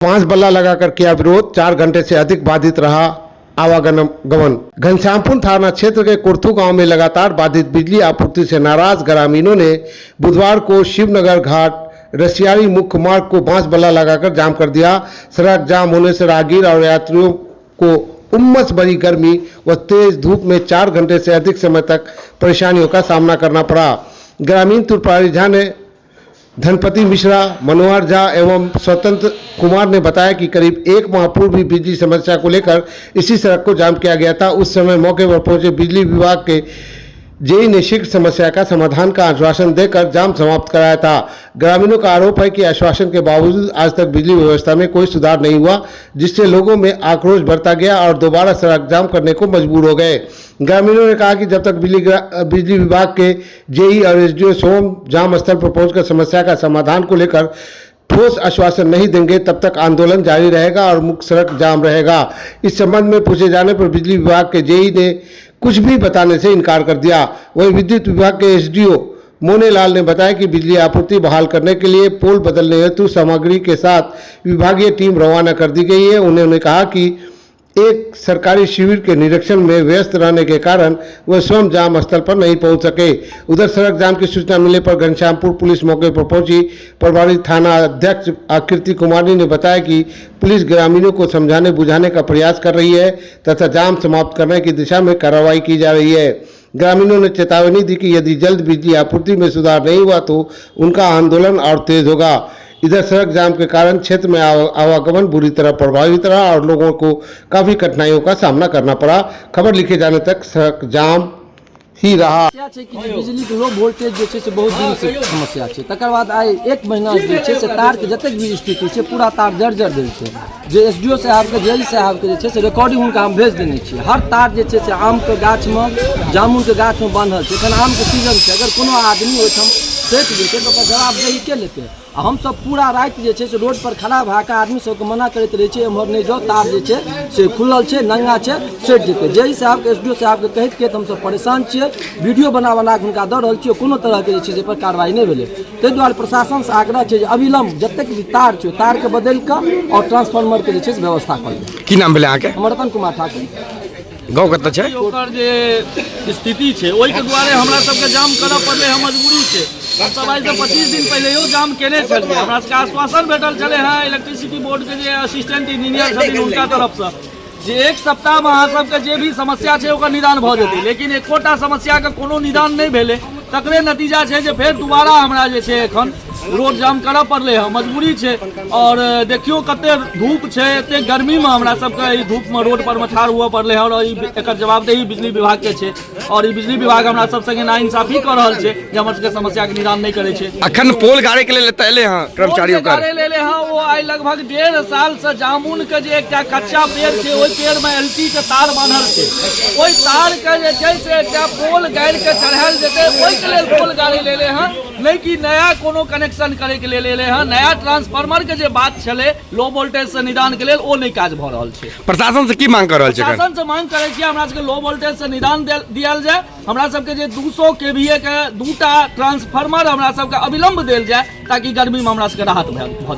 5 बल्ला लगाकर किया विरोध, 4 घंटे से अधिक बाधित रहा आवागमन। घनश्यामपुर थाना क्षेत्र के कुर्थू गांव में लगातार बाधित बिजली आपूर्ति से नाराज ग्रामीणों ने बुधवार को शिवनगर घाट रसियारी मुख्य मार्ग को 5 बल्ला लगाकर जाम कर दिया। सड़क जाम होने से राहगीर और यात्रियों को उमस भरी गर्मी व तेज धूप में 4 घंटे से अधिक समय तक परेशानियों का सामना करना पड़ा। ग्रामीण त्रिपुरारी झा ने धनपति मिश्रा, मनोहर झा एवं स्वतंत्र कुमार ने बताया कि करीब 1 माह पूर्व भी बिजली समस्या को लेकर इसी सड़क को जाम किया गया था। उस समय मौके पर पहुंचे बिजली विभाग के जेई ने शीघ्र समस्या का समाधान का आश्वासन देकर जाम समाप्त कराया था। ग्रामीणों का आरोप है कि आश्वासन के बावजूद आज तक बिजली व्यवस्था में कोई सुधार नहीं हुआ, जिससे लोगों में आक्रोश बढ़ता गया और दोबारा सड़क जाम करने को मजबूर हो गए। ग्रामीणों ने कहा कि जब तक बिजली विभाग के जेई और एसडीओ स्वयं जाम स्थल पर पहुंचकर समस्या का समाधान को लेकर ठोस आश्वासन नहीं देंगे, तब तक आंदोलन जारी रहेगा और मुख्य सड़क जाम रहेगा। इस संबंध में पूछे जाने पर बिजली विभाग के जेई ने कुछ भी बताने से इनकार कर दिया। वहीं विद्युत विभाग के एसडीओ मोनेलाल ने बताया कि बिजली आपूर्ति बहाल करने के लिए पोल बदलने हेतु सामग्री के साथ विभागीय टीम रवाना कर दी गई है। उन्होंने कहा कि एक सरकारी शिविर के निरीक्षण में व्यस्त रहने के कारण वह स्वयं जाम स्थल पर नहीं पहुंच सके। उधर सड़क जाम की सूचना मिलने पर घनश्यामपुर पुलिस मौके पर पहुंची। प्रभारी थाना अध्यक्ष आकृति कुमारी ने बताया कि पुलिस ग्रामीणों को समझाने बुझाने का प्रयास कर रही है तथा जाम समाप्त करने की दिशा में कार्रवाई की जा रही है। ग्रामीणों ने चेतावनी दी कि यदि जल्द बिजली आपूर्ति में सुधार नहीं हुआ तो उनका आंदोलन और तेज होगा। इधर सड़क जाम के कारण क्षेत्र में आवागमन बुरी तरह प्रभावित रहा और लोगों को काफी कठिनाइयों का सामना करना पड़ा। खबर लिखे जाने तक सड़क जाम ही रहा। बिजली के लो वोल्टेज जो है से बहुत दिन से समस्या है। तकर बाद आइ 1 महीना से तार के जतक भी स्थिति है पूरा तार जर्जर देल है। जो एसडीओ साहब के जेई साहब के से रिकॉर्डिंग उनका हम भेज देने छी। हर तार जे से आम के गाछ में जामुन के गाछ में बांधल है। एखन आम के सीजन है, अगर कोनो आदमी ओहिठाम सेट देते तो ओकर जवाबदेही के लेते। हम सब पूरा रात जे से रोड पर खड़ा भए के आदमी सबके मना करते रहे छे, एम्हर नहीं जाओ, तार जे से खुलल है, नंगा है, सेट देते। जेई साहब के एसडीओ साहब के कहते हम सब परेशान छे, वीडियो बना के हुनका दऽ रहल छियै, कोनो तरह के जे पर कार्रवाई नहीं भेलै। ताहि दुआरे प्रशासन से आग्रह है अविलंब जतक भी तार छै तार के बदल के और ट्रांसफार्मर के जे व्यवस्था कर। की नाम भेलै अहाँके? हमर रतन कुमार ठाकुर। गाँव कतऽ छै? ओकर जे स्थिति छै ओहि के दुआरे हमरा सबके जाम करऽ पड़लै है, मजबूरी छै। हम सब आइ से 25 दिन पहले जाम केने छलियै। हमरा सबके आश्वासन भेटल छलै है इलेक्ट्रिसिटी बोर्ड के जे असिस्टेंट इंजीनियर छथिन हुनका तरफ से जे 1 सप्ताह में अहाँ सबके जे भी समस्या छै ओकर निदान भऽ जेतै, लेकिन एकोटा समस्या के कोनो निदान नहीं भेलै। तकरे नतीजा छै जे फेर दोबारा हमरा जे छै एखन रोड जाम करऽ पड़लै है, मजबूरी छै। और देखियो कते धूप छै, एते गर्मी में हमरा सबके ई धूप में रोड पर ठाढ़ हुआ पड़लै है और एकर जवाबदेही बिजली विभाग के छै। और ई बिजली विभाग हमरा सब संगे नाइंसाफी कर रहल छै जे हमर सबके समस्या के निदान नहीं करे छै। अखन पोल गाड़े के लेल एले हैं कर्मचारियों का लेले हैं वो आई लगभग 1.5 साल से जामुन के जे एकटा कच्चा पेड़ छै ओहि पेड़ में एलटी के तार बांधल छै। ओहि तार के जे छै से एकटा पोल गाड़ के चढ़ायल जेतै, ओहि के लेल पोल गाड़ी लेले हैं, नहीं कि नया कोनो कनेक्शन करे के लेल लेले हैं। नया ट्रांसफार्मर के जे बात छले लो वोल्टेज से निदान के लेल ओ नहीं काज भ रहल छै। प्रशासन से की मांग कर रहल छै? प्रशासन से मांग करे छी हमरा सबके लो वोल्टेज से निदान दियल जाय। हमरा सबके जे 200 केवीए के 2टा ट्रांसफार्मर हमरा सबके अविलंब देल जाय ताकि गर्मी में हमरा सबके राहत भ जाय।